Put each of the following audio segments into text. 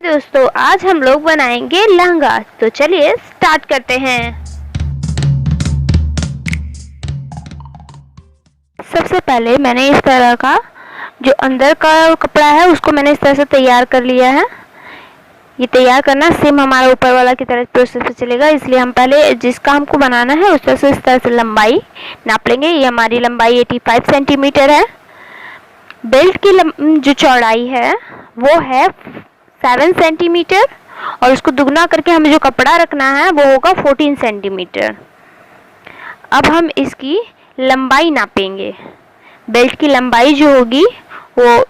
दोस्तों आज हम लोग बनाएंगे लहंगा। तो चलिए स्टार्ट करते हैं। सबसे पहले मैंने इस तरह का जो अंदर का कपड़ा है उसको मैंने इस तरह से तैयार कर लिया है। ये तैयार करना सेम हमारा ऊपर वाला की तरह प्रोसेस पे चलेगा, इसलिए हम पहले जिसका हमको बनाना है उस तरह से इस तरह से लंबाई नाप लेंगे। ये हमारी लंबाई 85 सेंटीमीटर है। बेल्ट की जो चौड़ाई है वो है 7 सेंटीमीटर और उसको दुगना करके हमें जो कपड़ा रखना है वो होगा 14 सेंटीमीटर। अब हम इसकी लंबाई नापेंगे। बेल्ट की लंबाई जो होगी वो,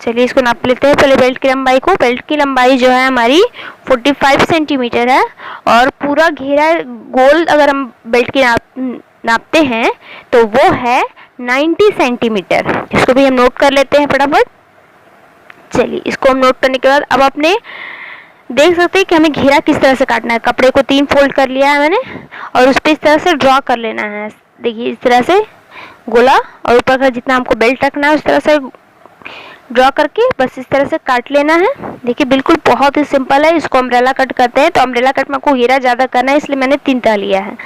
चलिए इसको नाप लेते हैं पहले बेल्ट की लंबाई को। बेल्ट की लंबाई जो है हमारी 45 सेंटीमीटर है और पूरा घेरा गोल अगर हम बेल्ट की नापते हैं तो वो है 90 सेंटीमीटर। इसको भी हम नोट कर लेते हैं फटाफट। चलिए इसको हम नोट करने के बाद अब अपने देख सकते हैं कि हमें घेरा किस तरह से काटना है। कपड़े को 3 फोल्ड कर लिया है मैंने और उस पर इस तरह से ड्रॉ कर लेना है। देखिए इस तरह से गोला, और ऊपर का जितना हमको बेल्ट रखना है उस तरह से ड्रॉ करके बस इस तरह से काट लेना है। देखिए बिल्कुल बहुत ही सिंपल है। इसको अम्ब्रेला कट करते हैं। तो अम्ब्रेला कट में आपको घेरा ज़्यादा करना है इसलिए मैंने 3 तह लिया है।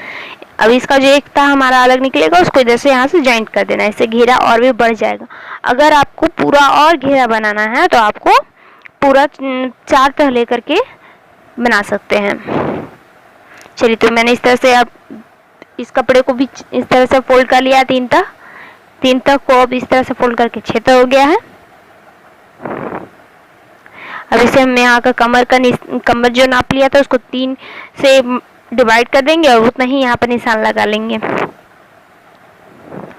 अब इसका जो एक तह हमारा अलग निकलेगा उसको इधर से यहाँ से जॉइंट कर देना है, इससे घेरा और भी बढ़ जाएगा। अगर आपको पूरा और घेरा बनाना है तो आपको पूरा 4 तह लेकर के बना सकते हैं। चलिए तो मैंने इस तरह से अब इस कपड़े को भी इस तरह से फोल्ड कर लिया 3 तह। 3 तह को अब इस तरह से फोल्ड करके 6 तह हो गया है। अब इसे हम यहाँ का कमर जो नाप लिया था उसको 3 से डिवाइड कर देंगे और उतना ही यहाँ पर निशान लगा लेंगे।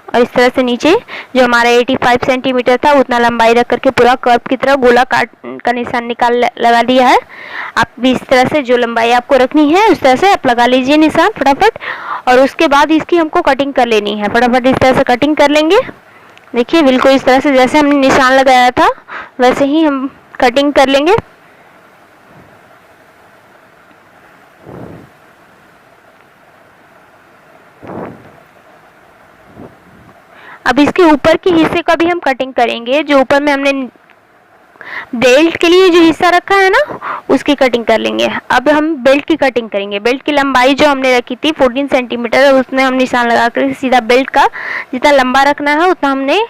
और इस तरह से नीचे जो हमारा 85 सेंटीमीटर था उतना लंबाई रख करके पूरा कर्व की तरह गोला काट का निशान लगा दिया है। आप भी इस तरह से जो लंबाई आपको रखनी है उस तरह से आप लगा लीजिए निशान फटाफट। और उसके बाद इसकी हमको कटिंग कर लेनी है। फटाफट इस तरह से कटिंग कर लेंगे। देखिए बिल्कुल इस तरह से जैसे हमने निशान लगाया था वैसे ही हम कटिंग कर लेंगे। अब इसके ऊपर के हिस्से का भी हम कटिंग करेंगे। जो ऊपर में हमने बेल्ट के लिए जो हिस्सा रखा है ना उसकी कटिंग कर लेंगे। अब हम बेल्ट की कटिंग करेंगे। बेल्ट की लंबाई जो हमने रखी थी 14 सेंटीमीटर उसमें हम निशान लगा कर सीधा बेल्ट का जितना लंबा रखना है उतना हमने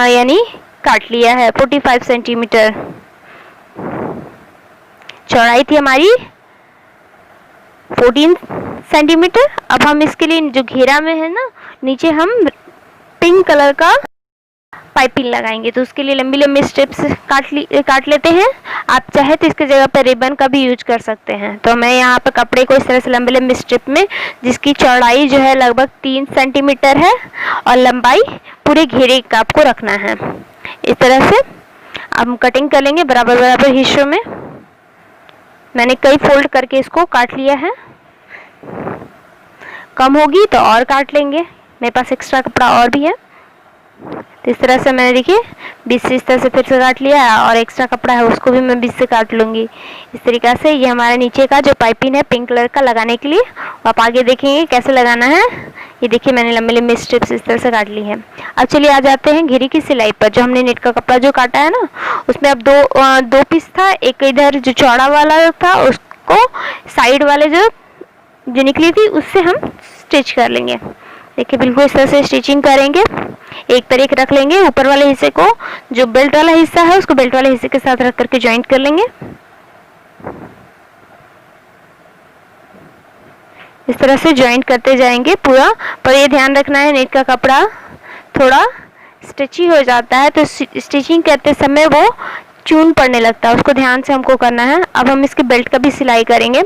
यानी काट लिया है। 45 सेंटीमीटर चौड़ाई थी हमारी 14 सेंटीमीटर। अब हम इसके लिए जो घेरा में है ना नीचे हम पिंक कलर का पाइपिंग लगाएंगे। तो उसके लिए लंबी लंबी स्ट्रिप्स काट लेते हैं। आप चाहे तो इसके जगह पर रिबन का भी यूज कर सकते हैं। तो मैं यहाँ पर कपड़े को इस तरह से लंबे लंबे स्ट्रिप में, जिसकी चौड़ाई जो है लगभग 3 सेंटीमीटर है और लंबाई पूरे घेरे का आपको रखना है। इस तरह से हम कटिंग कर लेंगे बराबर बराबर हिस्सों में। मैंने कई फोल्ड करके इसको काट लिया है। कम होगी तो और काट लेंगे, मेरे पास एक्स्ट्रा कपड़ा और भी है। तो इस तरह से मैंने देखिए 20 से इस तरह से फिर से काट लिया है और एक्स्ट्रा कपड़ा है उसको भी मैं 20 से काट लूँगी। इस तरीक़ा से ये हमारे नीचे का जो पाइपिंग है पिंक कलर का लगाने के लिए, आप आगे देखेंगे कैसे लगाना है। ये देखिए मैंने लंबे लंबे स्ट्रिप्स इस तरह से काट ली है। अब चलिए आ जाते हैं घेरे की सिलाई पर। जो हमने नेट का कपड़ा जो काटा है ना उसमें अब दो पीस था। एक इधर जो चौड़ा वाला था उसको साइड वाले जो निकली थी उससे हम स्टिच कर लेंगे। देखिए बिल्कुल इस तरह से स्टिचिंग करेंगे। एक तरीके रख लेंगे। ऊपर वाले हिस्से को जो बेल्ट वाला हिस्सा है उसको बेल्ट वाले हिस्से के साथ रख करके जॉइंट कर लेंगे। इस तरह से जॉइंट करते जाएंगे पूरा। पर ये ध्यान रखना है नेट का कपड़ा थोड़ा स्टिची हो जाता है तो स्टिचिंग करते समय वो चून पड़ने लगता है, उसको ध्यान से हमको करना है। अब हम इसके बेल्ट का भी सिलाई करेंगे।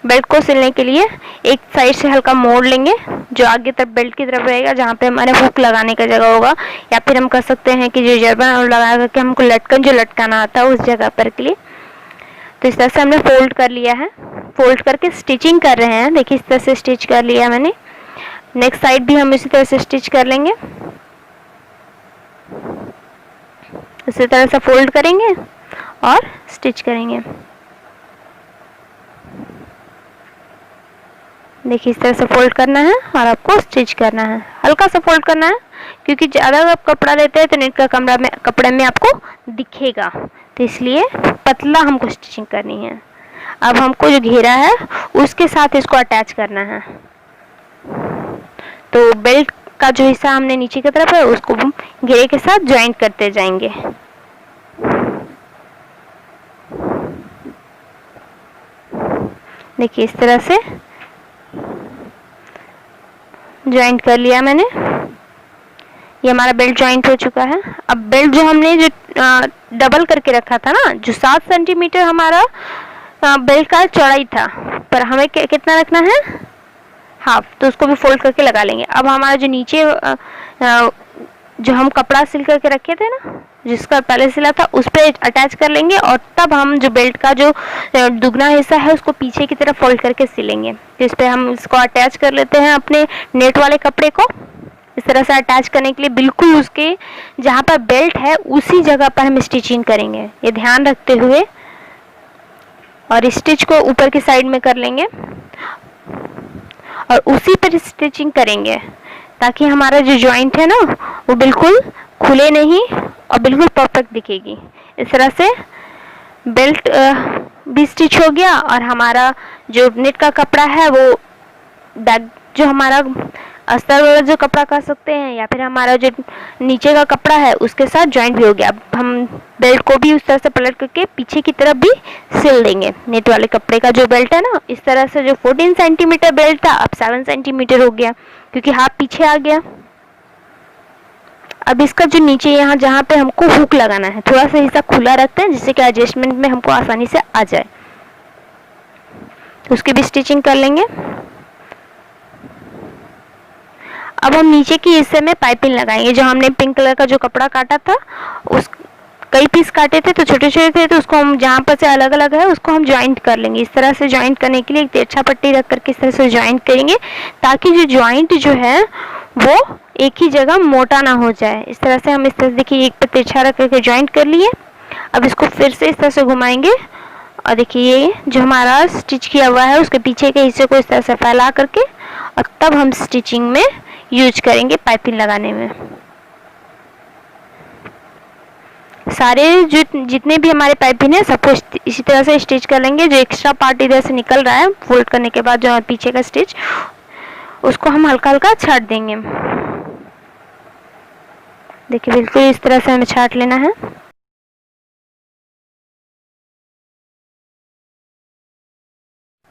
बेल्ट को सिलने के लिए एक साइड से हल्का मोड़ लेंगे जो आगे तरफ बेल्ट की तरफ रहेगा जहाँ पे हमारे हुक लगाने का जगह होगा, या फिर हम कर सकते हैं कि जो जरबन लगा करके हमको लटकन जो लटकाना आता है उस जगह पर के लिए। तो इस तरह से हमने फोल्ड कर लिया है। फोल्ड करके स्टिचिंग कर रहे हैं। देखिए इस तरह से स्टिच कर लिया मैंने। नेक्स्ट साइड भी हम इसी तरह से स्टिच कर लेंगे। इसी तरह से फोल्ड करेंगे और स्टिच करेंगे। देखिए इस तरह से फोल्ड करना है और आपको स्टिच करना है। हल्का सा फोल्ड करना है क्योंकि ज़्यादा आप कपड़ा लेते हैं तो नेट का कपड़े में आपको दिखेगा। तो इसलिए पतला हमको स्टिचिंग करनी है। अब हमको जो घेरा है उसके साथ इसको अटैच करना है। तो बेल्ट का जो हिस्सा हमने नीचे की तरफ है उसको हम घेरे के साथ ज्वाइंट करते जाएंगे। देखिए इस तरह से ज्वाइंट कर लिया मैंने। ये हमारा बेल्ट ज्वाइंट हो चुका है। अब बेल्ट जो हमने जो डबल करके रखा था ना, जो 7 सेंटीमीटर हमारा बेल्ट का चौड़ाई था, पर हमें कितना रखना है, हाफ, तो उसको भी फोल्ड करके लगा लेंगे। अब हमारा जो नीचे जो हम कपड़ा सिल करके रखे थे ना, जिसका पहले सिला था, उस पर अटैच कर लेंगे और तब हम जो बेल्ट का जो दुगना हिस्सा है उसको पीछे की तरफ फोल्ड करके सिलेंगे। तो इस पर हम इसको अटैच कर लेते हैं अपने नेट वाले कपड़े को। इस तरह से अटैच करने के लिए बिल्कुल उसके जहाँ पर बेल्ट है उसी जगह पर हम स्टिचिंग करेंगे, ये ध्यान रखते हुए। और स्टिच को ऊपर की साइड में कर लेंगे और उसी पर स्टिचिंग करेंगे ताकि हमारा जो जॉइंट है ना वो बिल्कुल खुले नहीं और बिल्कुल परफेक्ट दिखेगी। इस तरह से बेल्ट भी स्टिच हो गया और हमारा जो नेट का कपड़ा है वो बैक जो हमारा अस्तर वाला जो कपड़ा कह सकते हैं या फिर हमारा जो नीचे का कपड़ा है उसके साथ जॉइंट भी हो गया। अब हम बेल्ट को भी उस तरह से पलट करके पीछे की तरफ भी सिल देंगे। नेट वाले कपड़े का जो बेल्ट है ना, इस तरह से जो 14 सेंटीमीटर बेल्ट था अब 7 सेंटीमीटर हो गया क्योंकि हाथ पीछे आ गया। अब इसका जो नीचे यहाँ जहाँ पे हमको हुक लगाना है, थोड़ा सा हिस्सा खुला रखते हैं जिससे कि एडजस्टमेंट में हमको आसानी से आ जाए। उसकी भी स्टिचिंग कर लेंगे। अब हम नीचे के हिस्से में पाइपिंग लगाएंगे। जो हमने पिंक कलर का जो कपड़ा काटा था, उस कई पीस काटे थे तो छोटे छोटे थे, तो उसको हम जहाँ पर से अलग अलग है उसको हम ज्वाइंट कर लेंगे। इस तरह से ज्वाइंट करने के लिए एक तिरछा पट्टी रख करके इस तरह से ज्वाइंट करेंगे ताकि जो ज्वाइंट जो है वो एक ही जगह मोटा ना हो जाए। इस तरह से हम इस तरह से देखिए एक पर तिरछा रख करके ज्वाइंट कर लिए। अब इसको फिर से इस तरह से घुमाएंगे और देखिए ये जो हमारा स्टिच किया हुआ है उसके पीछे के हिस्से को इस तरह से फैला करके और तब हम स्टिचिंग में यूज करेंगे पाइपिंग लगाने में। सारे जितने भी हमारे पाइपिंग है सबको इसी तरह से स्टिच कर लेंगे। जो एक्स्ट्रा पार्ट इधर से निकल रहा है फोल्ड करने के बाद जो पीछे का स्टिच, उसको हम हल्का हल्का छाट देंगे। देखिए बिल्कुल इस तरह से हमें छाट लेना है।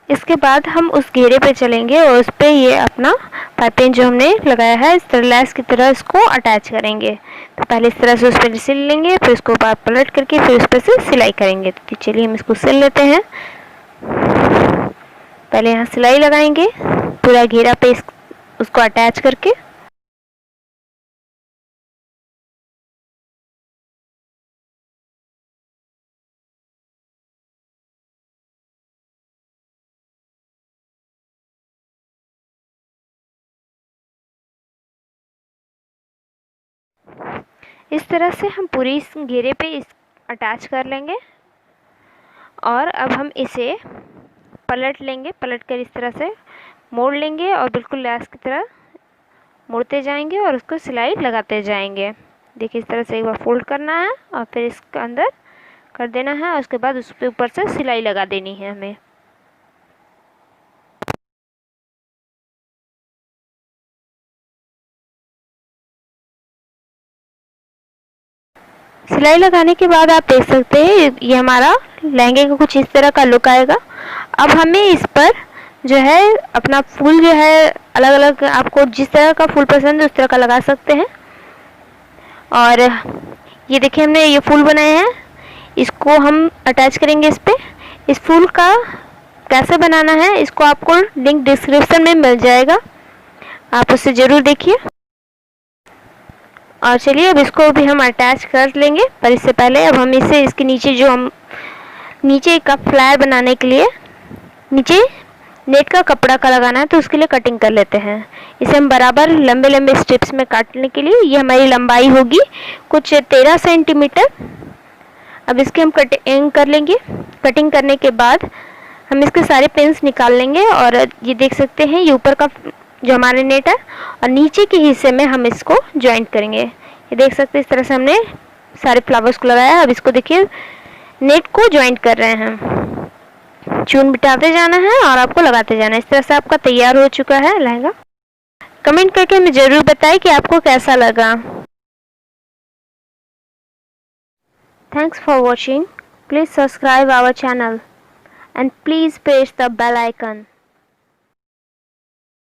इसके बाद हम उस घेरे पे चलेंगे और उस पर ये अपना पाइपिंग जो हमने लगाया है इस तरह लैस की तरह इसको अटैच करेंगे। तो पहले इस तरह से उस पर सिल लेंगे, फिर उसको पलट करके फिर उस पर से सिलाई करेंगे। तो चलिए हम इसको सिल लेते हैं। पहले यहाँ सिलाई लगाएंगे पूरा घेरा पे उसको अटैच करके। इस तरह से हम पूरी इस घेरे पे अटैच कर लेंगे और अब हम इसे पलट लेंगे। पलट कर इस तरह से मोड़ लेंगे और बिल्कुल लैस की तरह मुड़ते जाएंगे और उसको सिलाई लगाते जाएंगे। देखिए इस तरह से एक बार फोल्ड करना है और फिर इसके अंदर कर देना है और उसके बाद उस पर ऊपर से सिलाई लगा देनी है हमें। सिलाई लगाने के बाद आप देख सकते हैं ये हमारा लहंगे का कुछ इस तरह का लुक आएगा। अब हमें इस पर जो है अपना फूल जो है अलग अलग आपको जिस तरह का फूल पसंद है उस तरह का लगा सकते हैं। और ये देखिए हमने ये फूल बनाए हैं, इसको हम अटैच करेंगे इस पे। इस फूल का कैसे बनाना है इसको आपको लिंक डिस्क्रिप्शन में मिल जाएगा, आप उसे ज़रूर देखिए। और चलिए अब इसको भी हम अटैच कर लेंगे, पर इससे पहले अब हम इसे इसके नीचे जो हम नीचे का फ्लायर बनाने के लिए नीचे नेट का कपड़ा का लगाना है तो उसके लिए कटिंग कर लेते हैं। इसे हम बराबर लंबे लंबे स्ट्रिप्स में काटने के लिए, ये हमारी लंबाई होगी कुछ 13 सेंटीमीटर। अब इसके हम कटिंग कर लेंगे। कटिंग करने के बाद हम इसके सारे पिन्स निकाल लेंगे और ये देख सकते हैं ये ऊपर का जो हमारे नेट है और नीचे के हिस्से में हम इसको ज्वाइंट करेंगे। ये देख सकते हैं इस तरह से हमने सारे फ्लावर्स को लगाया। अब इसको देखिए नेट को ज्वाइंट कर रहे हैं। चून बिठाते जाना है और आपको लगाते जाना है। इस तरह से आपका तैयार हो चुका है लहंगा। कमेंट करके हमें ज़रूर बताएं कि आपको कैसा लगा। Thanks for watching. Please subscribe our channel and please press the bell icon.